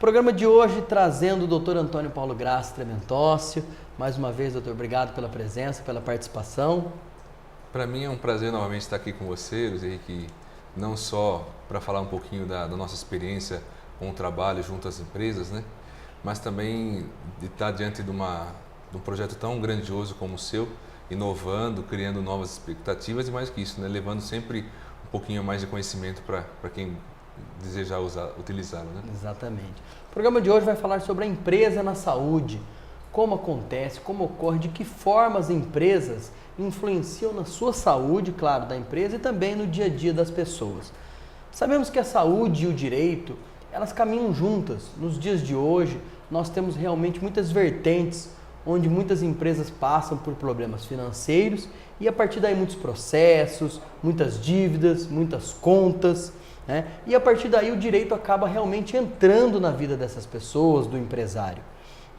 Programa de hoje trazendo o Dr. Antônio Paulo Graça Trementócio. Mais uma vez, doutor, obrigado pela presença, pela participação. Para mim é um prazer novamente estar aqui com você, Luiz Henrique, não só para falar um pouquinho da nossa experiência com o trabalho junto às empresas, né? Mas também de estar diante de um projeto tão grandioso como o seu, inovando, criando novas expectativas e mais que isso, né? Levando sempre um pouquinho mais de conhecimento para quem desejar utilizá-lo, né? Exatamente. O programa de hoje vai falar sobre a empresa na saúde, como acontece, como ocorre, de que forma as empresas influenciam na sua saúde, claro, da empresa e também no dia a dia das pessoas. Sabemos que a saúde e o direito, elas caminham juntas. Nos dias de hoje, nós temos realmente muitas vertentes onde muitas empresas passam por problemas financeiros e a partir daí muitos processos, muitas dívidas, muitas contas, né? E a partir daí o direito acaba realmente entrando na vida dessas pessoas, do empresário.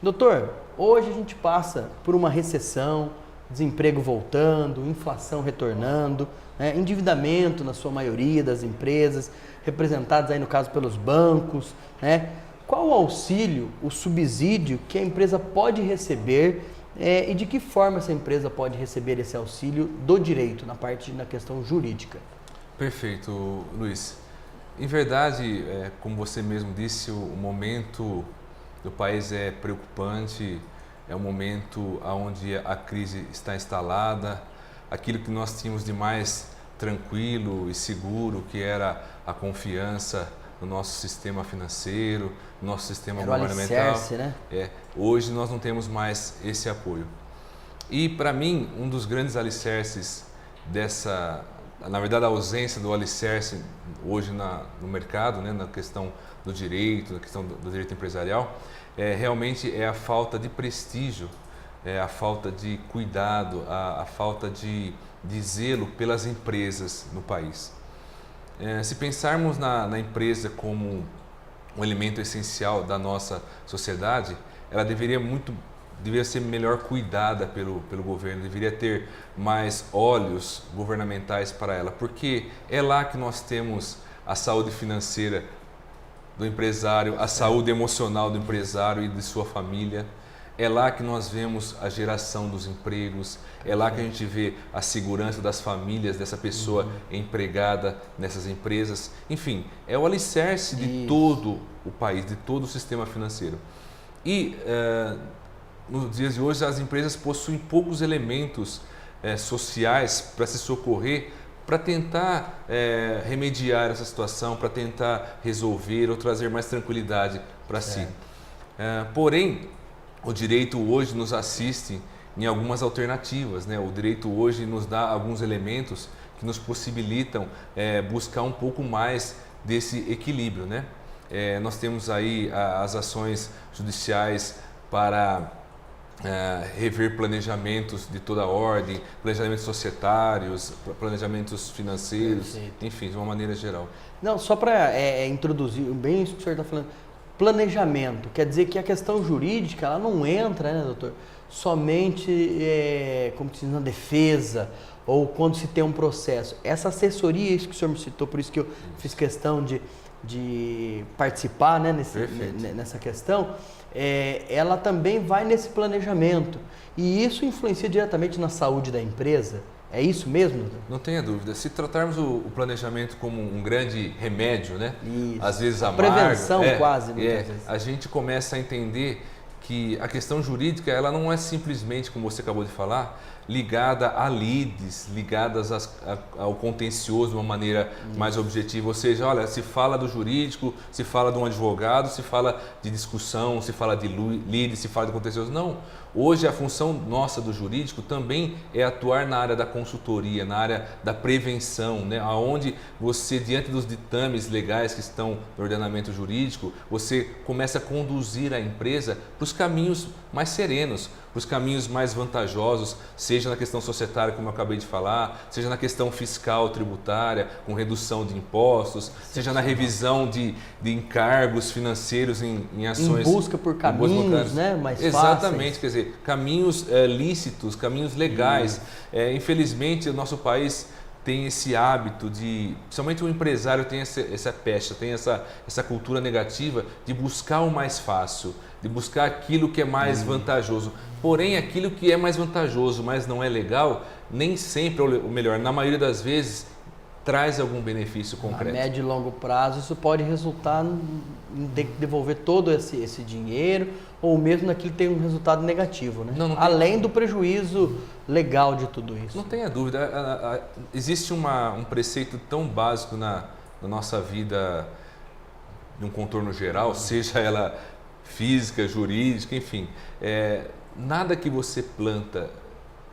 Doutor, hoje a gente passa por uma recessão, desemprego voltando, inflação retornando, né? Endividamento na sua maioria das empresas, representadas aí no caso pelos bancos, né? Qual o auxílio, o subsídio que a empresa pode receber e de que forma essa empresa pode receber esse auxílio do direito, na questão jurídica? Perfeito, Luiz. Em verdade, como você mesmo disse, o momento do país é preocupante, é um momento onde a crise está instalada, aquilo que nós tínhamos de mais tranquilo e seguro, que era a confiança no nosso sistema financeiro, no nosso sistema governamental. Né? Hoje nós não temos mais esse apoio. E para mim, um dos grandes alicerces na verdade a ausência do alicerce hoje no mercado, né, na questão do direito, na questão do direito empresarial, realmente é a falta de prestígio, a falta de cuidado, a falta de zelo pelas empresas no país. Se pensarmos na empresa como um elemento essencial da nossa sociedade, ela deveria ser melhor cuidada pelo governo, deveria ter mais olhos governamentais para ela, porque é lá que nós temos a saúde financeira do empresário, a saúde emocional do empresário e de sua família. É lá que nós vemos a geração dos empregos, é lá que a gente vê a segurança das famílias dessa pessoa empregada nessas empresas. Enfim, é o alicerce de todo o país, de todo o sistema financeiro. E nos dias de hoje as empresas possuem poucos elementos sociais para se socorrer, para tentar remediar essa situação, para tentar resolver ou trazer mais tranquilidade para si. Porém, o direito hoje nos assiste em algumas alternativas, né? O direito hoje nos dá alguns elementos que nos possibilitam buscar um pouco mais desse equilíbrio, né? Nós temos aí as ações judiciais para rever planejamentos de toda a ordem, planejamentos societários, planejamentos financeiros, enfim, de uma maneira geral. Não, só para introduzir bem isso que o senhor está falando, planejamento, quer dizer que a questão jurídica ela não entra, né, doutor, somente como se diz, na defesa ou quando se tem um processo. Essa assessoria, isso que o senhor me citou, por isso que eu fiz questão de participar, né, nessa questão, ela também vai nesse planejamento e isso influencia diretamente na saúde da empresa. É isso mesmo? Não tenha dúvida. Se tratarmos o planejamento como um grande remédio, né? Isso. Às vezes amargo, prevenção quase, muitas vezes. A gente começa a entender que a questão jurídica ela não é simplesmente, como você acabou de falar, ligada a lides, ligadas ao contencioso de uma maneira mais objetiva. Ou seja, olha, se fala do jurídico, se fala de um advogado, se fala de discussão, se fala de lides, se fala de contencioso. Não. Hoje a função nossa do jurídico também é atuar na área da consultoria, na área da prevenção, né? Onde você, diante dos ditames legais que estão no ordenamento jurídico, você começa a conduzir a empresa para os caminhos mais serenos, para os caminhos mais vantajosos, seja na questão societária, como eu acabei de falar, seja na questão fiscal, tributária, com redução de impostos, seja na revisão de encargos financeiros em ações... Em busca por caminhos, né, mais fáceis. Exatamente, quer dizer, caminhos lícitos, caminhos legais. Infelizmente, o nosso país tem esse hábito de, principalmente o empresário tem essa pecha, tem essa cultura negativa de buscar o mais fácil, de buscar aquilo que é mais vantajoso. Porém, aquilo que é mais vantajoso, mas não é legal, nem sempre, ou melhor, na maioria das vezes, traz algum benefício concreto. A médio e longo prazo, isso pode resultar em devolver todo esse dinheiro, ou mesmo naquilo que tem um resultado negativo, né? Além do prejuízo legal de tudo isso. Não tenha dúvida. Existe um preceito tão básico na nossa vida, num contorno geral, seja ela física, jurídica, enfim. Nada que você planta,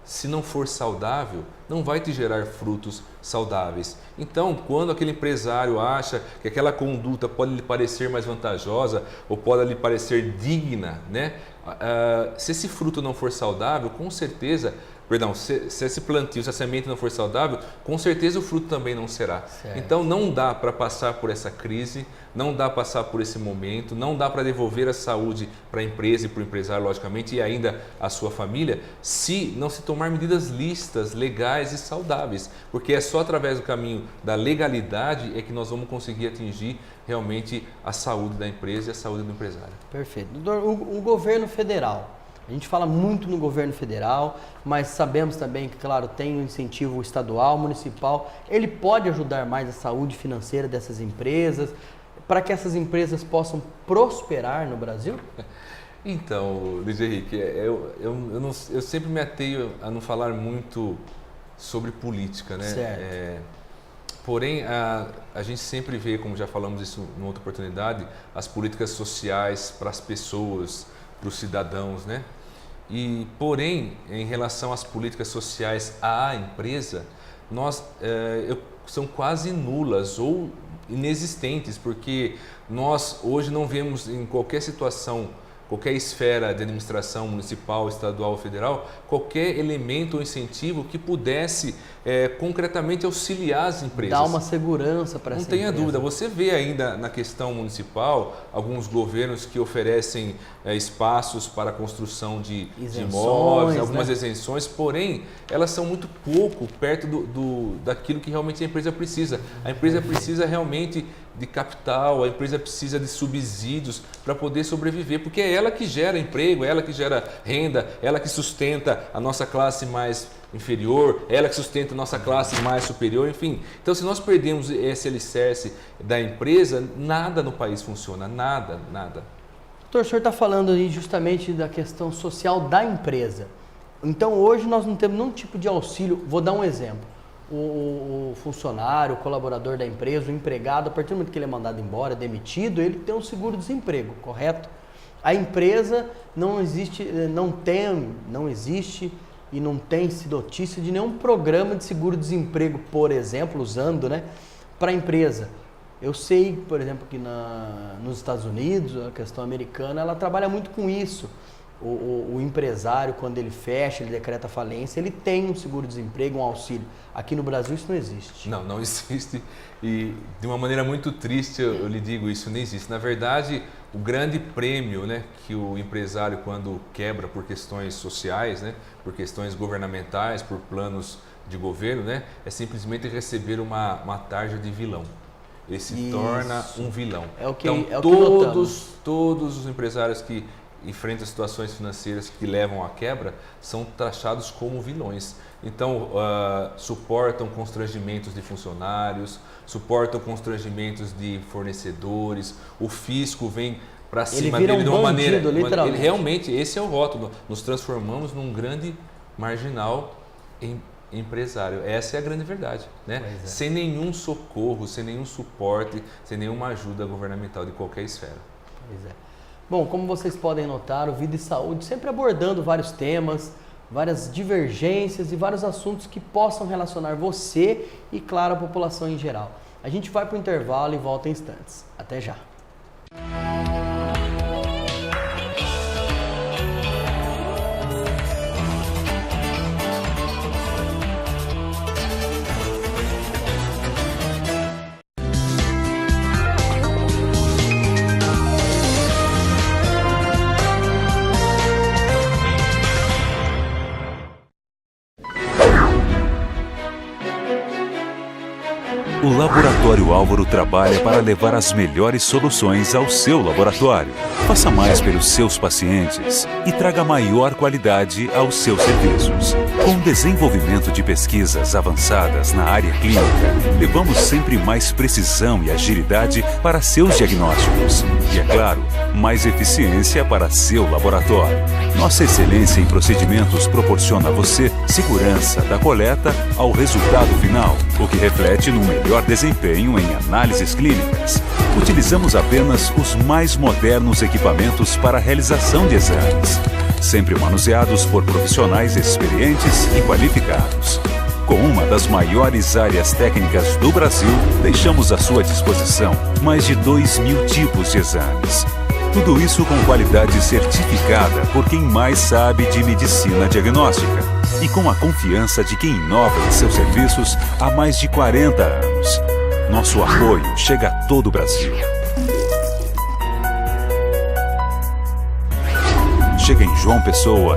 se não for saudável, não vai te gerar frutos saudáveis. Então, quando aquele empresário acha que aquela conduta pode lhe parecer mais vantajosa ou pode lhe parecer digna, né? Se esse fruto não for saudável, com certeza, se esse plantio, se a semente não for saudável, com certeza o fruto também não será. Certo. Então não dá para passar por essa crise, não dá para passar por esse momento, não dá para devolver a saúde para a empresa e para o empresário, logicamente, e ainda a sua família, se não se tomar medidas lícitas, legais e saudáveis. Porque é só através do caminho da legalidade é que nós vamos conseguir atingir realmente a saúde da empresa e a saúde do empresário. Perfeito. Doutor, o governo federal, a gente fala muito no governo federal, mas sabemos também que, claro, tem um incentivo estadual, municipal. Ele pode ajudar mais a saúde financeira dessas empresas, para que essas empresas possam prosperar no Brasil? Então, Luiz Henrique, eu sempre me ateio a não falar muito sobre política, né? Certo. Porém, a gente sempre vê, como já falamos isso em outra oportunidade, as políticas sociais para as pessoas, para os cidadãos, né? Porém, em relação às políticas sociais à empresa, são quase nulas ou inexistentes, porque nós hoje não vemos em qualquer situação, qualquer esfera de administração municipal, estadual ou federal, qualquer elemento ou incentivo que pudesse concretamente auxiliar as empresas. Dar uma segurança para essa empresa. Não tenha dúvida, você vê ainda na questão municipal alguns governos que oferecem espaços para a construção de imóveis, algumas isenções, porém elas são muito pouco perto daquilo que realmente a empresa precisa. A empresa precisa realmente de capital, a empresa precisa de subsídios para poder sobreviver, porque é ela que gera emprego, é ela que gera renda, ela que sustenta a nossa classe mais inferior, ela que sustenta a nossa classe mais superior, enfim. Então, se nós perdemos esse alicerce da empresa, nada no país funciona, nada. Doutor, o senhor está falando aí justamente da questão social da empresa. Então, hoje nós não temos nenhum tipo de auxílio. Vou dar um exemplo. O funcionário, o colaborador da empresa, o empregado, a partir do momento que ele é mandado embora, demitido, ele tem um seguro-desemprego, correto? A empresa não existe e não tem-se notícia de nenhum programa de seguro-desemprego, por exemplo, usando, né, para a empresa. Eu sei, por exemplo, que nos Estados Unidos, a questão americana, ela trabalha muito com isso. O empresário, quando ele fecha, ele decreta falência, ele tem um seguro-desemprego, um auxílio. Aqui no Brasil isso não existe. Não existe. E de uma maneira muito triste eu lhe digo, isso não existe. Na verdade, o grande prêmio, né, que o empresário, quando quebra por questões sociais, né, por questões governamentais, por planos de governo, né, é simplesmente receber uma tarja de vilão. Ele se torna um vilão. Todos os empresários que enfrentam situações financeiras que levam à quebra são taxados como vilões. Então, suportam constrangimentos de funcionários, suportam constrangimentos de fornecedores, o fisco vem para cima dele de uma maneira... Literalmente. Realmente, esse é o rótulo. Nos transformamos num grande marginal empresário. Essa é a grande verdade, né? Sem nenhum socorro, sem nenhum suporte, sem nenhuma ajuda governamental de qualquer esfera. Pois é. Bom, como vocês podem notar, o Vida e Saúde sempre abordando vários temas, várias divergências e vários assuntos que possam relacionar você e, claro, a população em geral. A gente vai para o intervalo e volta em instantes. Até já! O Laboratório Álvaro trabalha para levar as melhores soluções ao seu laboratório. Faça mais pelos seus pacientes e traga maior qualidade aos seus serviços. Com o desenvolvimento de pesquisas avançadas na área clínica, levamos sempre mais precisão e agilidade para seus diagnósticos. E, é claro, mais eficiência para seu laboratório. Nossa excelência em procedimentos proporciona a você segurança da coleta ao resultado final, o que reflete no melhor desempenho em análises clínicas. Utilizamos apenas os mais modernos equipamentos para a realização de exames, sempre manuseados por profissionais experientes e qualificados. Com uma das maiores áreas técnicas do Brasil, deixamos à sua disposição mais de 2.000 tipos de exames. Tudo isso com qualidade certificada por quem mais sabe de medicina diagnóstica e com a confiança de quem inova em seus serviços há mais de 40 anos. Nosso apoio chega a todo o Brasil. Chega em João Pessoa,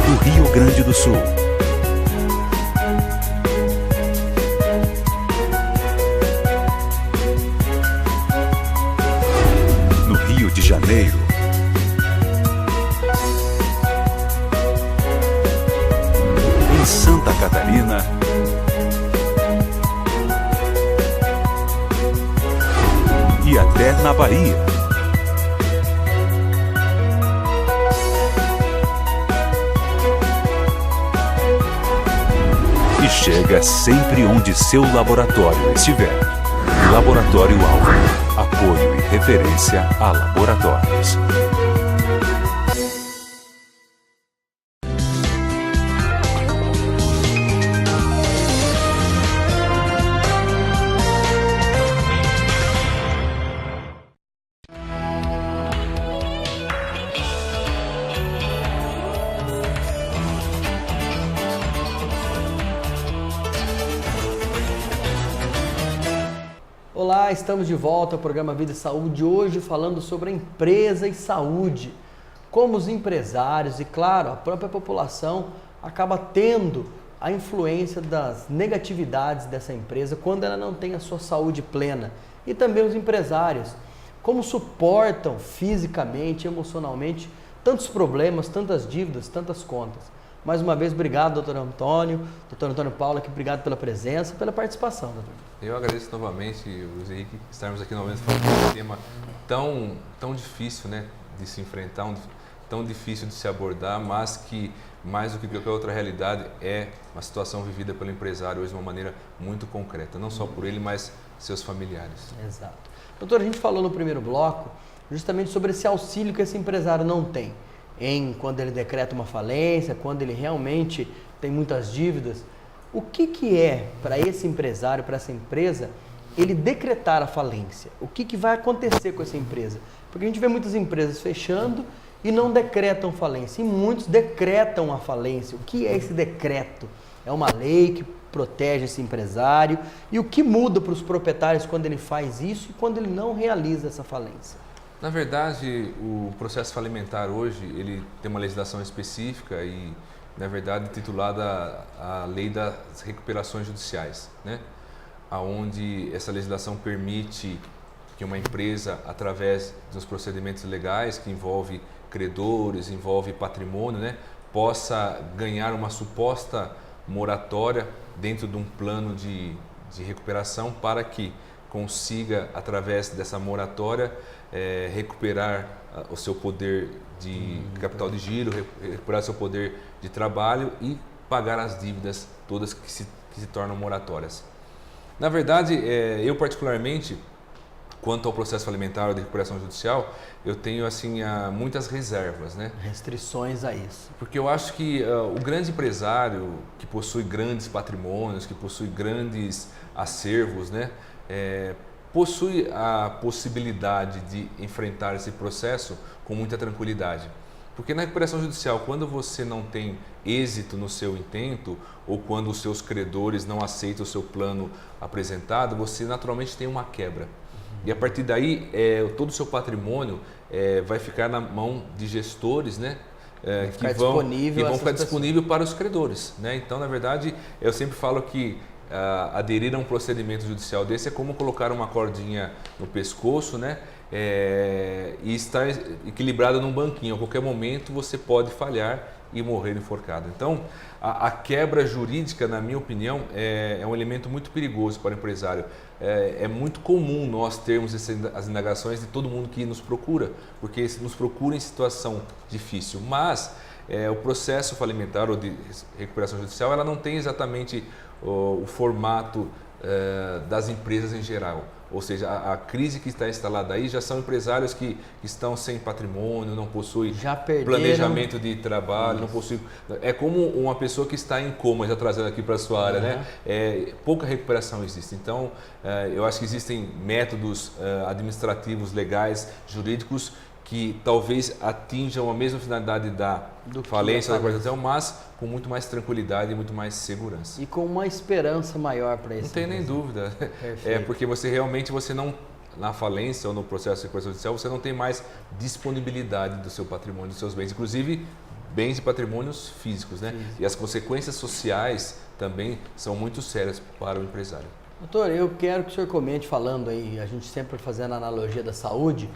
no Rio Grande do Sul, no Rio de Janeiro, em Santa Catarina, e até na Bahia. E chega sempre onde seu laboratório estiver. Laboratório Álvaro. Apoio e referência a laboratórios. Olá, estamos de volta ao programa Vida e Saúde, hoje falando sobre a empresa e saúde. Como os empresários e, claro, a própria população acaba tendo a influência das negatividades dessa empresa quando ela não tem a sua saúde plena. E também os empresários, como suportam fisicamente, emocionalmente, tantos problemas, tantas dívidas, tantas contas. Mais uma vez, obrigado, doutor Antônio Paulo, aqui, obrigado pela presença e pela participação, doutor. Eu agradeço novamente, Luiz Henrique, estarmos aqui novamente falando de um tema tão difícil, né, de se enfrentar, tão difícil de se abordar, mas que, mais do que qualquer outra realidade, é uma situação vivida pelo empresário hoje de uma maneira muito concreta, não só por ele, mas seus familiares. Exato. Doutor, a gente falou no primeiro bloco justamente sobre esse auxílio que esse empresário não tem, quando ele decreta uma falência, quando ele realmente tem muitas dívidas. O que é para esse empresário, para essa empresa, ele decretar a falência? O que vai acontecer com essa empresa? Porque a gente vê muitas empresas fechando e não decretam falência, e muitos decretam a falência. O que é esse decreto? É uma lei que protege esse empresário? E o que muda para os proprietários quando ele faz isso e quando ele não realiza essa falência? Na verdade, o processo falimentar hoje, ele tem uma legislação específica e, na verdade, titulada a Lei das Recuperações Judiciais, né? Onde essa legislação permite que uma empresa, através dos procedimentos legais, que envolve credores, envolve patrimônio, né, possa ganhar uma suposta moratória dentro de um plano de recuperação para que consiga, através dessa moratória, recuperar o seu poder de capital de giro, recuperar seu poder de trabalho e pagar as dívidas todas que se tornam moratórias. Na verdade, eu particularmente, quanto ao processo falimentar ou de recuperação judicial, eu tenho assim muitas reservas, né? Restrições a isso. Porque eu acho que o grande empresário que possui grandes patrimônios, que possui grandes acervos, né? Possui a possibilidade de enfrentar esse processo com muita tranquilidade. Porque na recuperação judicial, quando você não tem êxito no seu intento ou quando os seus credores não aceitam o seu plano apresentado, você naturalmente tem uma quebra. E a partir daí, todo o seu patrimônio vai ficar na mão de gestores, né, que vão ficar disponível para os credores, né? Então, na verdade, eu sempre falo que aderir a um procedimento judicial desse é como colocar uma cordinha no pescoço, né? E estar equilibrado num banquinho. A qualquer momento você pode falhar e morrer enforcado. Então, a quebra jurídica, na minha opinião, é um elemento muito perigoso para o empresário. É muito comum nós termos as indagações de todo mundo que nos procura, porque nos procura em situação difícil. Mas o processo falimentar ou de recuperação judicial, ela não tem exatamente o formato das empresas em geral. Ou seja, a crise que está instalada aí já são empresários que estão sem patrimônio, não possuem planejamento de trabalho, não possuem... É como uma pessoa que está em coma, já trazendo aqui para a sua área, né? Pouca recuperação existe. Então, eu acho que existem métodos administrativos, legais, jurídicos, que talvez atinjam a mesma finalidade da falência, da recuperação, mas com muito mais tranquilidade e muito mais segurança. E com uma esperança maior para isso. Não tem nem dúvida. Porque você não, na falência ou no processo de recuperação judicial, você não tem mais disponibilidade do seu patrimônio, dos seus bens, inclusive bens e patrimônios físicos, né? E as consequências sociais também são muito sérias para o empresário. Doutor, eu quero que o senhor comente, falando aí, a gente sempre fazendo a analogia da saúde,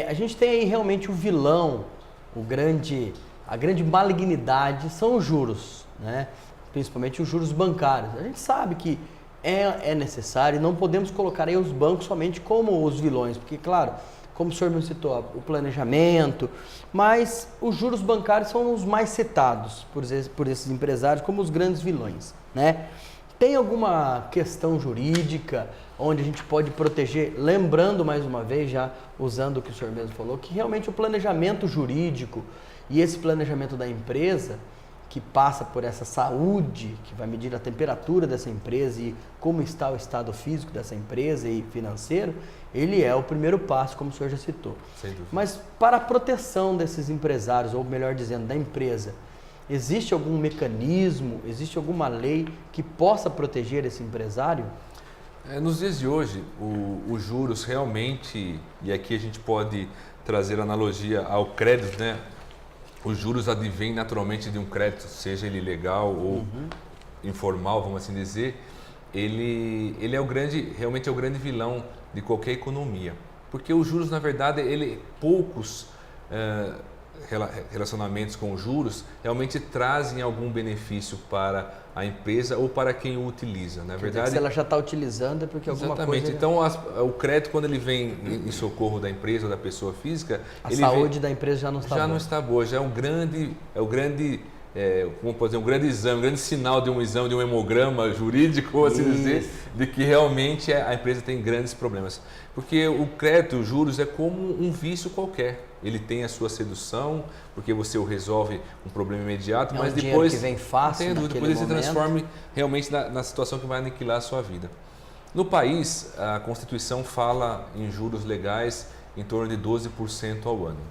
a gente tem aí realmente o vilão, a grande malignidade são os juros, né? Principalmente os juros bancários. A gente sabe que é necessário e não podemos colocar aí os bancos somente como os vilões, porque, claro, como o senhor me citou, o planejamento, mas os juros bancários são os mais citados por esses empresários como os grandes vilões, né? Tem alguma questão jurídica onde a gente pode proteger, lembrando mais uma vez, já usando o que o senhor mesmo falou, que realmente o planejamento jurídico e esse planejamento da empresa, que passa por essa saúde, que vai medir a temperatura dessa empresa e como está o estado físico dessa empresa e financeiro, ele é o primeiro passo, como o senhor já citou. Sem dúvida. Mas para a proteção desses empresários, ou melhor dizendo, da empresa, existe algum mecanismo, existe alguma lei que possa proteger esse empresário? Nos dias de hoje, os juros realmente, e aqui a gente pode trazer analogia ao crédito, né? Os juros advêm naturalmente de um crédito, seja ele legal ou informal, vamos assim dizer. Ele realmente é o grande vilão de qualquer economia. Porque os juros, na verdade, poucos relacionamentos com os juros realmente trazem algum benefício para a empresa ou para quem o utiliza. Na verdade, se ela já está utilizando é porque alguma coisa... Exatamente. Então, o crédito, quando ele vem em socorro da empresa ou da pessoa física... A saúde da empresa já não está boa. Já não está boa. Já é um grande exame, um grande sinal de um exame, de um hemograma jurídico, ou assim dizer, de que realmente a empresa tem grandes problemas. Porque o crédito, os juros, é como um vício qualquer. Ele tem a sua sedução, porque você o resolve um problema imediato, mas depois que vem fácil, depois ele se transforma realmente na situação que vai aniquilar a sua vida. No país, a Constituição fala em juros legais em torno de 12% ao ano.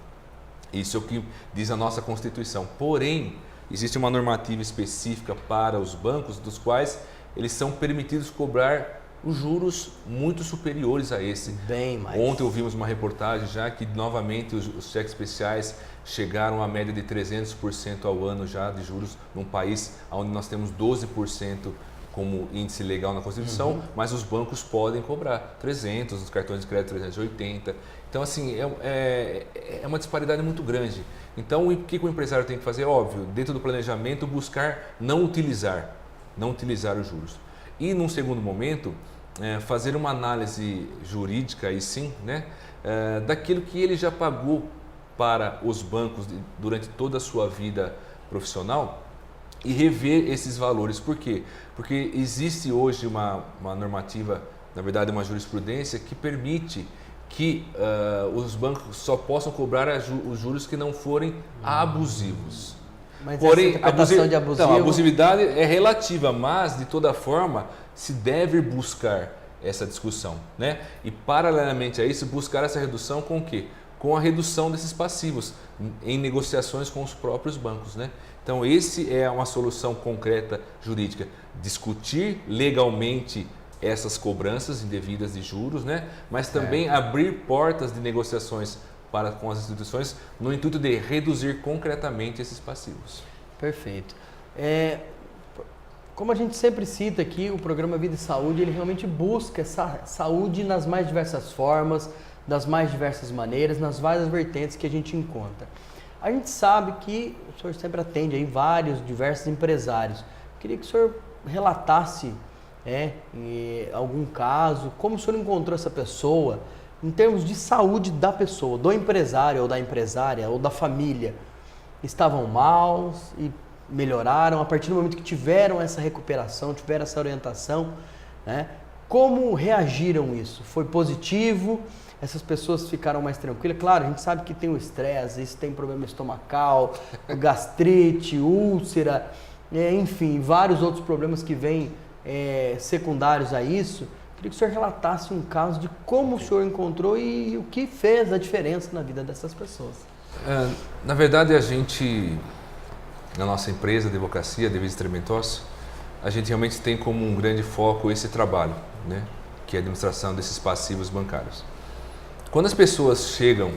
Isso é o que diz a nossa Constituição. Porém, existe uma normativa específica para os bancos, dos quais eles são permitidos cobrar os juros muito superiores a esse. Bem mais. Ontem ouvimos uma reportagem já que novamente os cheques especiais chegaram à média de 300% ao ano já de juros num país onde nós temos 12% como índice legal na Constituição, mas os bancos podem cobrar 300, os cartões de crédito 380. Então, assim, é uma disparidade muito grande. Então, o que o empresário tem que fazer? Óbvio, dentro do planejamento, buscar não utilizar os juros. E, num segundo momento, fazer uma análise jurídica, aí sim, né, daquilo que ele já pagou para os bancos durante toda a sua vida profissional e rever esses valores. Por quê? Porque existe hoje uma normativa, na verdade uma jurisprudência, que permite que os bancos só possam cobrar os juros que não forem abusivos. Mas porém, a abusividade é relativa, mas de toda forma se deve buscar essa discussão, né? E paralelamente a isso, buscar essa redução com o quê? Com a redução desses passivos em negociações com os próprios bancos, né? Então, esse é uma solução concreta jurídica, discutir legalmente essas cobranças indevidas de juros, né? Mas também abrir portas de negociações para com as instituições no intuito de reduzir concretamente esses passivos. Perfeito. Como a gente sempre cita aqui, o programa Vida e Saúde, ele realmente busca essa saúde nas mais diversas formas, das mais diversas maneiras, nas várias vertentes que a gente encontra. A gente sabe que o senhor sempre atende aí diversos empresários. Queria que o senhor relatasse em algum caso, como o senhor encontrou essa pessoa, em termos de saúde da pessoa, do empresário ou da empresária ou da família. Estavam maus e melhoraram a partir do momento que tiveram essa recuperação, tiveram essa orientação, né? Como reagiram isso? Foi positivo? Essas pessoas ficaram mais tranquilas? Claro, a gente sabe que tem o estresse, isso tem problema estomacal, gastrite, úlcera, enfim, vários outros problemas que vêm secundários a isso. Queria que o senhor relatasse um caso de como o senhor encontrou e o que fez a diferença na vida dessas pessoas. Na verdade, a gente, na nossa empresa de advocacia, Devizes Trementos, a gente realmente tem como um grande foco esse trabalho, né? Que é a administração desses passivos bancários. Quando as pessoas chegam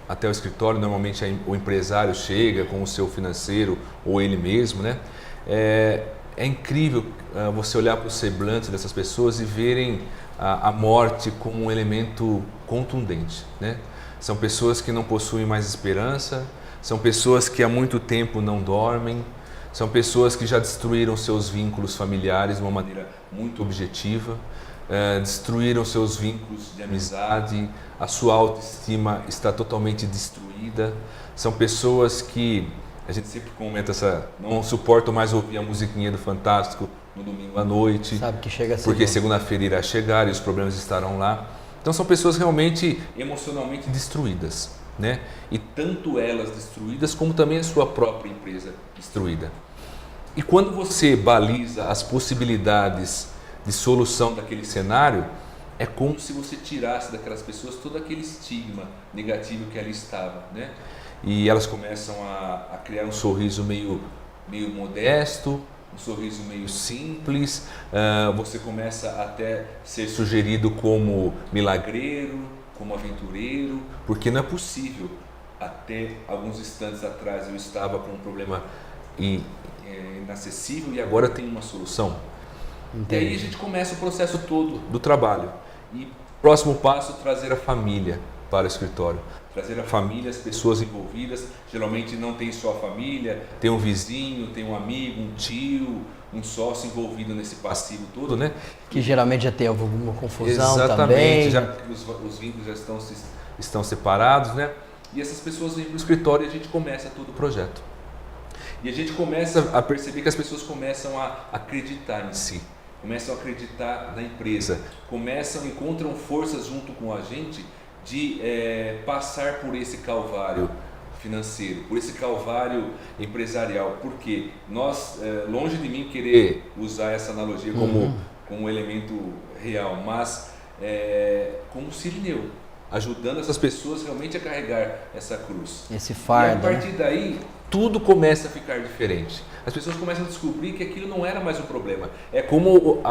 até o escritório, normalmente o empresário chega com o seu financeiro ou ele mesmo, né? É incrível você olhar para o semblante dessas pessoas e verem a morte como um elemento contundente, né? São pessoas que não possuem mais esperança, são pessoas que há muito tempo não dormem, são pessoas que já destruíram seus vínculos familiares de uma maneira muito objetiva, destruíram seus vínculos de amizade, a sua autoestima está totalmente destruída. São pessoas que, a gente sempre comenta não suportam mais ouvir a musiquinha do Fantástico no domingo à noite. Sabe que chega porque segunda-feira irá chegar e os problemas estarão lá. Então são pessoas realmente emocionalmente destruídas, né? E tanto elas destruídas como também a sua própria empresa destruída. E quando você baliza as possibilidades de solução daquele cenário, é como se você tirasse daquelas pessoas todo aquele estigma negativo que ali estava, né? E elas começam a criar um sorriso meio modesto, um sorriso meio simples, você começa até ser sugerido como milagreiro, como aventureiro, porque não é possível. Até alguns instantes atrás eu estava com um problema inacessível e agora tem uma solução. Entendi. E aí a gente começa o processo todo do trabalho. E próximo passo, trazer a família para o escritório. Trazer a família, as pessoas envolvidas. Geralmente não tem só a família, tem um vizinho, tem um amigo, um tio, um sócio envolvido nesse passivo todo, né? Que geralmente já tem alguma confusão. Exatamente, também. Já os vínculos já estão separados, né? E essas pessoas vêm para o escritório e a gente começa todo o projeto. E a gente começa a perceber que as pessoas começam a acreditar em si, começam a acreditar na empresa, encontram forças junto com a gente de passar por esse calvário financeiro, por esse calvário empresarial, porque nós, longe de mim querer usar essa analogia como um elemento real, mas como Sirineu, ajudando essas pessoas realmente a carregar essa cruz. Esse fardo. E a partir daí, tudo começa a ficar diferente. As pessoas começam a descobrir que aquilo não era mais um problema. É como o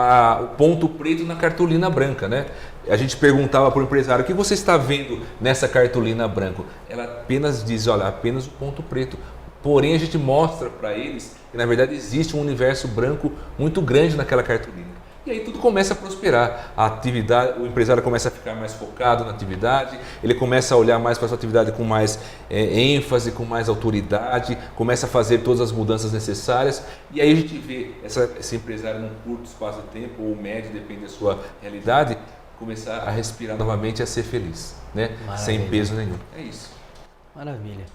ponto preto na cartolina branca, né? A gente perguntava para o empresário: o que você está vendo nessa cartolina branca? Ela apenas diz: olha, apenas o ponto preto. Porém, a gente mostra para eles que na verdade existe um universo branco muito grande naquela cartolina. E aí tudo começa a prosperar, a atividade, o empresário começa a ficar mais focado na atividade, ele começa a olhar mais para a sua atividade com mais ênfase, com mais autoridade, começa a fazer todas as mudanças necessárias, e aí a gente vê esse empresário num curto espaço de tempo, ou médio, depende da sua realidade, começar a respirar novamente e a ser feliz, né? Sem peso nenhum. É isso. Maravilha.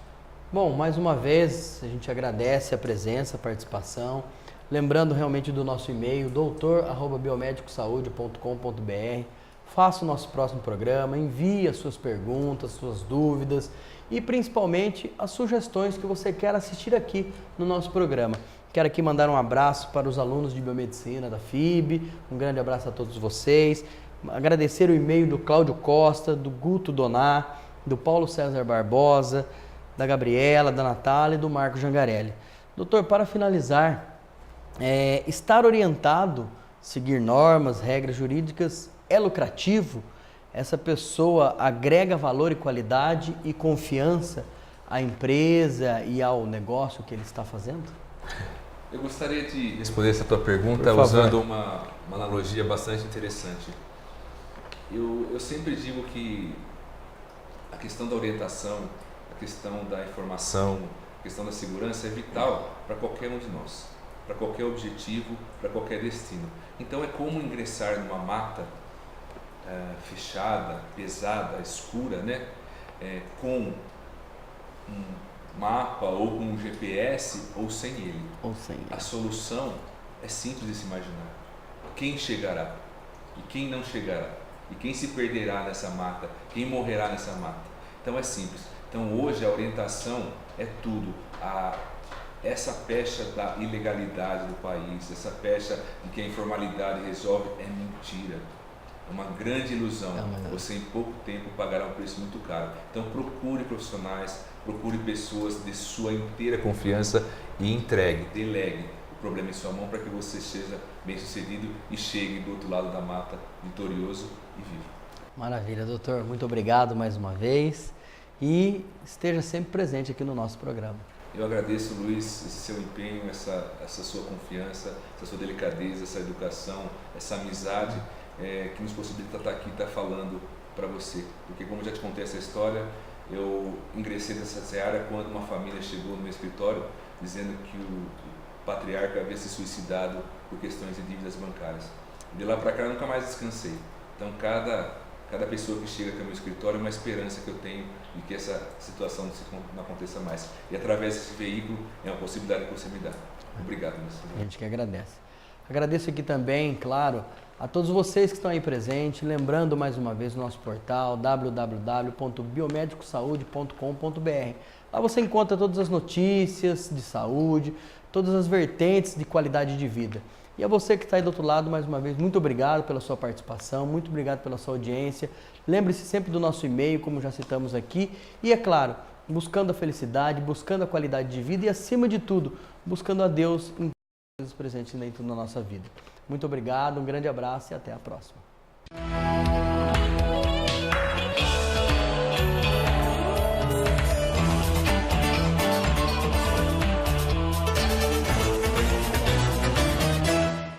Bom, mais uma vez a gente agradece a presença, a participação. Lembrando realmente do nosso e-mail, doutor@biomedicosaude.com.br. Faça o nosso próximo programa, envie as suas perguntas, suas dúvidas e principalmente as sugestões que você quer assistir aqui no nosso programa. Quero aqui mandar um abraço para os alunos de biomedicina da FIB, um grande abraço a todos vocês. Agradecer o e-mail do Cláudio Costa, do Guto Doná, do Paulo César Barbosa, da Gabriela, da Natália e do Marco Jangarelli. Doutor, para finalizar, estar orientado, seguir normas, regras jurídicas é lucrativo? essa pessoa agrega valor e qualidade e confiança à empresa e ao negócio que ele está fazendo? Eu gostaria de responder essa tua pergunta usando uma analogia bastante interessante. Eu sempre digo que a questão da orientação, a questão da informação, a questão da segurança é vital para qualquer um de nós, para qualquer objetivo, para qualquer destino. Então é como ingressar numa mata fechada, pesada, escura, né? Com um mapa ou com um GPS ou sem ele. A solução é simples de se imaginar. Quem chegará e quem não chegará? E quem se perderá nessa mata? Quem morrerá nessa mata? Então é simples. Então hoje a orientação é tudo. Essa pecha da ilegalidade do país, essa pecha em que a informalidade resolve, é mentira. É uma grande ilusão. Você em pouco tempo pagará um preço muito caro. Então procure profissionais, procure pessoas de sua inteira confiança e entregue, delegue o problema em sua mão para que você seja bem sucedido e chegue do outro lado da mata vitorioso e vivo. Maravilha, doutor. Muito obrigado mais uma vez e esteja sempre presente aqui no nosso programa. Eu agradeço, Luiz, esse seu empenho, essa sua confiança, essa sua delicadeza, essa educação, essa amizade que nos possibilita estar aqui, estar falando para você. Porque como eu já te contei essa história, eu ingressei nessa área quando uma família chegou no meu escritório dizendo que o patriarca havia se suicidado por questões de dívidas bancárias. De lá para cá eu nunca mais descansei. Então cada pessoa que chega até o meu escritório é uma esperança que eu tenho de que essa situação não aconteça mais. E através desse veículo é uma possibilidade que você me dá. Obrigado, meu senhor. A gente que agradece. Agradeço aqui também, claro, a todos vocês que estão aí presentes, lembrando mais uma vez o nosso portal www.biomedicosaude.com.br. Lá você encontra todas as notícias de saúde, todas as vertentes de qualidade de vida. E a você que está aí do outro lado, mais uma vez, muito obrigado pela sua participação, muito obrigado pela sua audiência. Lembre-se sempre do nosso e-mail, como já citamos aqui. E é claro, buscando a felicidade, buscando a qualidade de vida e, acima de tudo, buscando a Deus em presentes dentro da nossa vida. Muito obrigado, um grande abraço e até a próxima.